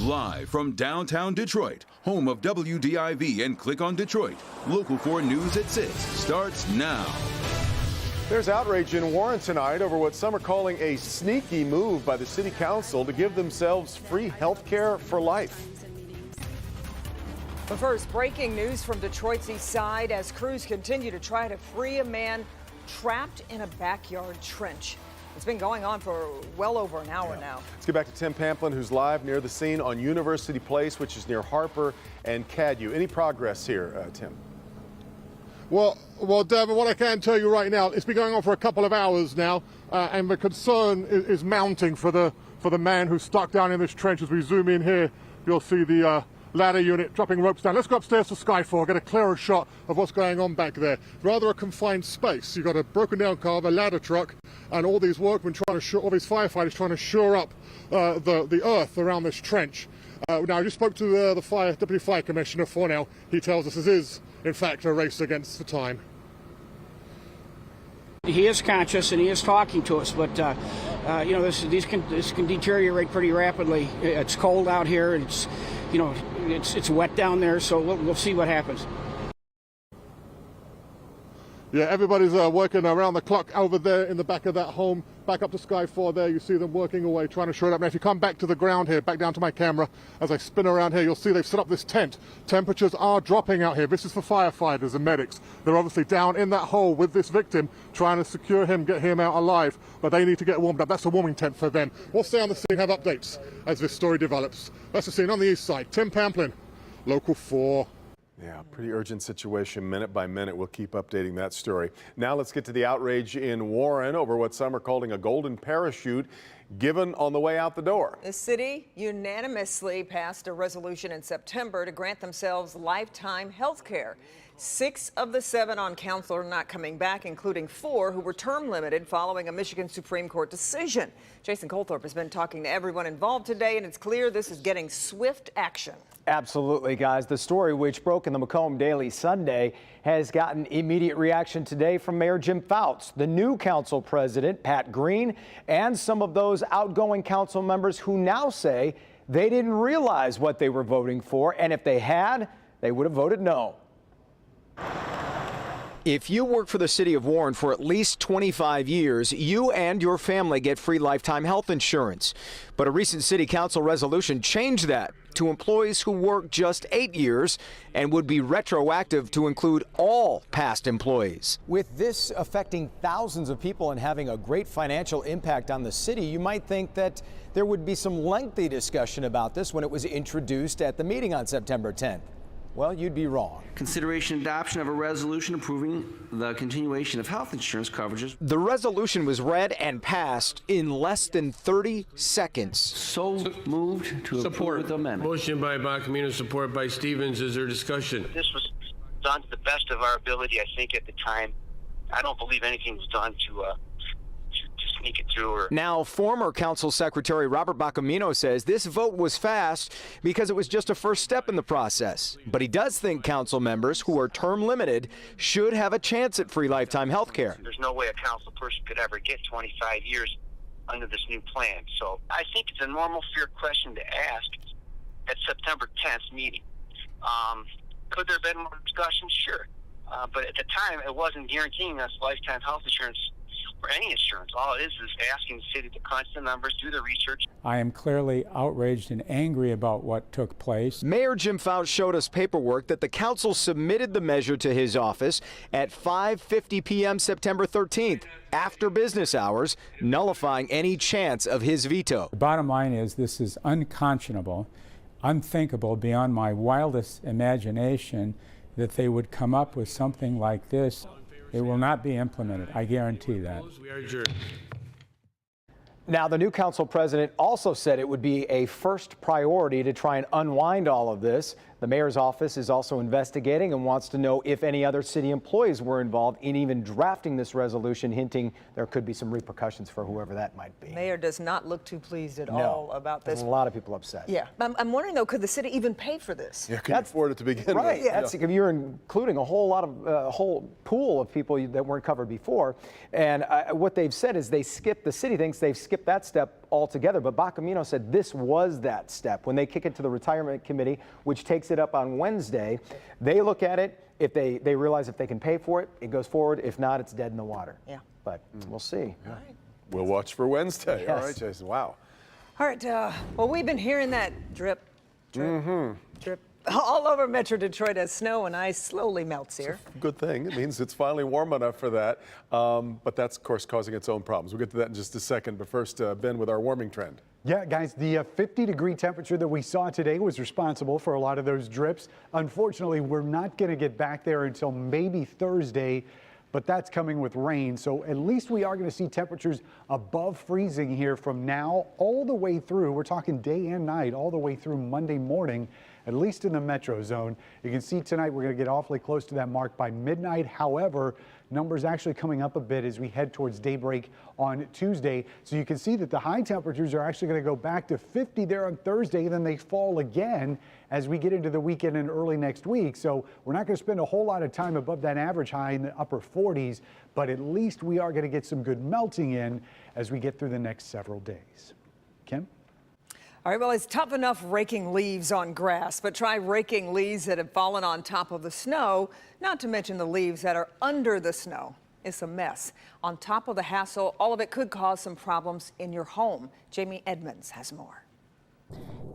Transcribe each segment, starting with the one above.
Live from downtown Detroit, home of WDIV and Click on Detroit, Local 4 News at 6 starts now. There's outrage in Warren tonight over what some are calling a sneaky move by the city council to give themselves free health care for life. But first, breaking news from Detroit's east side as crews continue to try to free a man trapped in a backyard trench. It's been going on for well over an hour now. Let's get back to Tim Pamplin, who's live near the scene on University Place, which is near Harper and Cadue. Any progress here, Tim? Well, Devin, what I can tell you right now, it's been going on for a couple of hours now, and the concern is mounting for the man who's stuck down in this trench. As we zoom in here, you'll see the ladder unit dropping ropes down. Let's go upstairs to Sky 4, get a clearer shot of what's going on back there. Rather a confined space. You've got a broken down car, a ladder truck, and all these workmen all these firefighters trying to shore up the earth around this trench. Now, I just spoke to the Deputy Fire Commissioner Fornell. He tells us this is, in fact, a race against the time. He is conscious and he is talking to us, but you know, this can deteriorate pretty rapidly. It's cold out here. It's, you know, it's wet down there, so we'll see what happens. Yeah, everybody's working around the clock over there in the back of that home. Back up to Sky 4 there, you see them working away, trying to shore it up. Now, if you come back to the ground here, back down to my camera, as I spin around here, you'll see they've set up this tent. Temperatures are dropping out here. This is for firefighters and medics. They're obviously down in that hole with this victim, trying to secure him, get him out alive. But they need to get warmed up. That's a warming tent for them. We'll stay on the scene, have updates as this story develops. That's the scene on the east side. Tim Pamplin, Local 4. Yeah, pretty urgent situation, minute by minute. We'll keep updating that story. Now let's get to the outrage in Warren over what some are calling a golden parachute given on the way out the door. The city unanimously passed a resolution in September to grant themselves lifetime health care. 6 of the 7 on council are not coming back, including 4 who were term limited following a Michigan Supreme Court decision. Jason Colthorpe has been talking to everyone involved today, and it's clear this is getting swift action. Absolutely, guys. The story, which broke in the Macomb Daily Sunday, has gotten immediate reaction today from Mayor Jim Fouts, the new council president, Pat Green, and some of those outgoing council members who now say they didn't realize what they were voting for, and if they had, they would have voted no. If you work for the city of Warren for at least 25 years, you and your family get free lifetime health insurance. But a recent city council resolution changed that to employees who work just 8 years and would be retroactive to include all past employees. With this affecting thousands of people and having a great financial impact on the city, you might think that there would be some lengthy discussion about this when it was introduced at the meeting on September 10th. Well, you'd be wrong. Consideration adoption of a resolution approving the continuation of health insurance coverages. The resolution was read and passed in less than 30 seconds. So moved to approve with amendment. Motion by Bacamino, support by Stevens. Is there discussion? This was done to the best of our ability, I think, at the time. I don't believe anything was done to sneak it through. Now, former council secretary Robert Bacamino says this vote was fast because it was just a first step in the process. But he does think council members who are term limited should have a chance at free lifetime health care. There's no way a council person could ever get 25 years under this new plan. So I think it's a normal, fair question to ask at September 10th meeting. Could there have been more discussion? Sure. But at the time, it wasn't guaranteeing us lifetime health insurance or any insurance. All it is asking the city to crunch the numbers, do the research. I am clearly outraged and angry about what took place. Mayor Jim Fouts showed us paperwork that the council submitted the measure to his office at 5:50 p.m. September 13th, after business hours, nullifying any chance of his veto. The bottom line is this is unconscionable, unthinkable beyond my wildest imagination that they would come up with something like this. It will not be implemented. I guarantee that. We are adjourned. Now, the new council president also said it would be a first priority to try and unwind all of this. The mayor's office is also investigating and wants to know if any other city employees were involved in even drafting this resolution, hinting there could be some repercussions for whoever that might be. Mayor does not look too pleased at all about this. There's a lot of people upset. Yeah. I'm wondering, though, could the city even pay for this? Yeah, could afford it to begin right. with. Yeah. That's, if you're including a whole lot of whole pool of people that weren't covered before. And what they've said is the city thinks they've skipped that step altogether. But Bacamino said this was that step. When they kick it to the retirement committee, which takes it up on Wednesday, they look at it. If they realize if they can pay for it, it goes forward. If not, it's dead in the water. Yeah. But we'll see. Yeah. We'll watch for Wednesday. Yes. All right, Jason. Wow. All right, well, we've been hearing that drip, drip all over Metro Detroit as snow and ice slowly melts here. Good thing. It means it's finally warm enough for that. But that's, of course, causing its own problems. We'll get to that in just a second. But first, Ben with our warming trend. Yeah, guys, the 50-degree temperature that we saw today was responsible for a lot of those drips. Unfortunately, we're not going to get back there until maybe Thursday, but that's coming with rain. So at least we are going to see temperatures above freezing here from now all the way through. We're talking day and night, all the way through Monday morning, at least in the metro zone. You can see tonight we're going to get awfully close to that mark by midnight. However, numbers actually coming up a bit as we head towards daybreak on Tuesday. So you can see that the high temperatures are actually going to go back to 50 there on Thursday, then they fall again as we get into the weekend and early next week. So we're not going to spend a whole lot of time above that average high in the upper 40s, but at least we are going to get some good melting in as we get through the next several days. Kim? All right, well, it's tough enough raking leaves on grass, but try raking leaves that have fallen on top of the snow, not to mention the leaves that are under the snow. It's a mess. On top of the hassle, all of it could cause some problems in your home. Jamie Edmonds has more.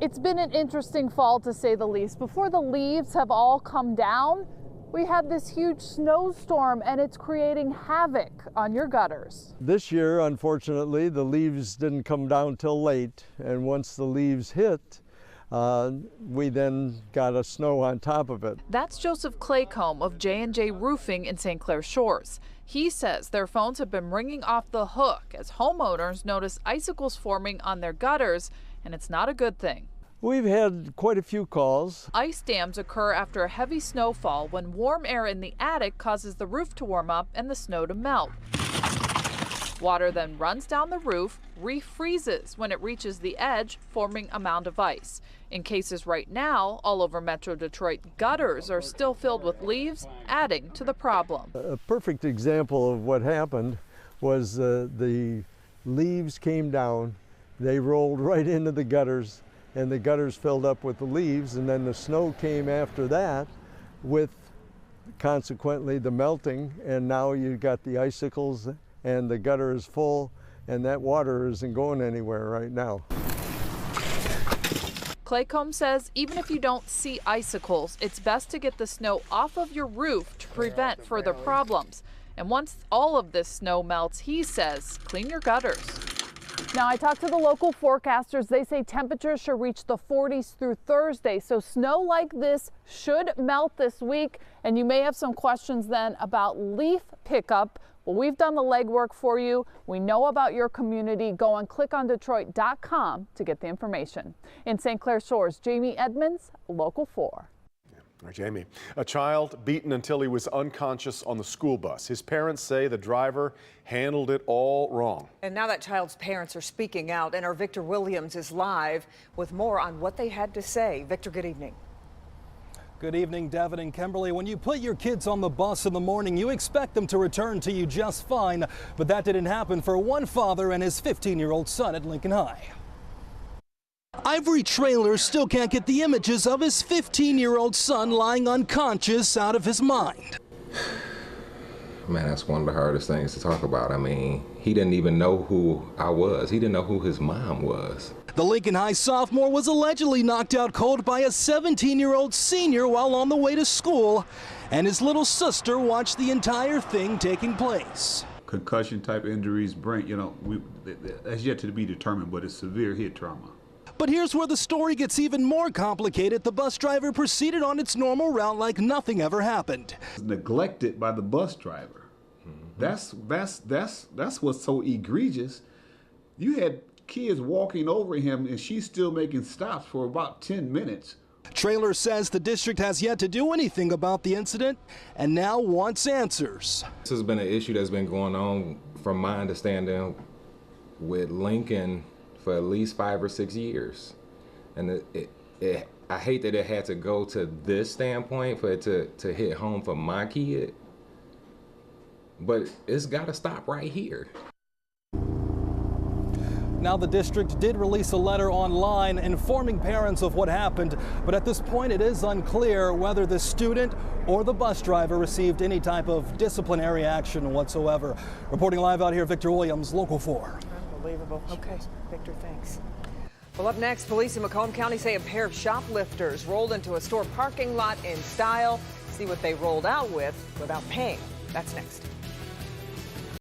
It's been an interesting fall, to say the least. Before the leaves have all come down, we had this huge snowstorm, and it's creating havoc on your gutters. This year, unfortunately, the leaves didn't come down till late, and once the leaves hit, we then got a snow on top of it. That's Joseph Claycomb of J&J Roofing in St. Clair Shores. He says their phones have been ringing off the hook as homeowners notice icicles forming on their gutters, and it's not a good thing. We've had quite a few calls. Ice dams occur after a heavy snowfall when warm air in the attic causes the roof to warm up and the snow to melt. Water then runs down the roof, refreezes when it reaches the edge, forming a mound of ice. In cases right now, all over Metro Detroit, gutters are still filled with leaves, adding to the problem. A perfect example of what happened was the leaves came down, they rolled right into the gutters, and the gutters filled up with the leaves, and then the snow came after that with consequently the melting, and now you got the icicles and the gutter is full, and that water isn't going anywhere right now. Claycomb says even if you don't see icicles, it's best to get the snow off of your roof to prevent further problems. And once all of this snow melts, he says, clean your gutters. Now, I talked to the local forecasters. They say temperatures should reach the 40s through Thursday. So snow like this should melt this week. And you may have some questions then about leaf pickup. Well, we've done the legwork for you. We know about your community. Go on clickondetroit.com to get the information. In St. Clair Shores, Jamie Edmonds, Local 4. All right, Jamie. A child beaten until he was unconscious on the school bus. His parents say the driver handled it all wrong. And now that child's parents are speaking out, and our Victor Williams is live with more on what they had to say. Victor, good evening. Good evening, Devin and Kimberly. When you put your kids on the bus in the morning, you expect them to return to you just fine. But that didn't happen for one father and his 15-year-old son at Lincoln High. Ivory Trailer still can't get the images of his 15-year-old son lying unconscious out of his mind. Man, that's one of the hardest things to talk about. I mean, he didn't even know who I was. He didn't know who his mom was. The Lincoln High sophomore was allegedly knocked out cold by a 17-year-old senior while on the way to school, and his little sister watched the entire thing taking place. Concussion type injuries, brain, that's yet to be determined, but it's severe head trauma. But here's where the story gets even more complicated. The bus driver proceeded on its normal route like nothing ever happened. Neglected by the bus driver. That's what's so egregious. You had kids walking over him and she's still making stops for about 10 minutes. Trailer says the district has yet to do anything about the incident and now wants answers. This has been an issue that's been going on, from my understanding, with Lincoln for at least 5 or 6 years. And I hate that it had to go to this standpoint for it to hit home for my kid. But it's got to stop right here. Now, the district did release a letter online informing parents of what happened, but at this point it is unclear whether the student or the bus driver received any type of disciplinary action whatsoever. Reporting live out here, Victor Williams, Local 4. Unbelievable. Okay, Victor, thanks. Well, up next, police in Macomb County say a pair of shoplifters rolled into a store parking lot in style. See what they rolled out with without paying. That's next.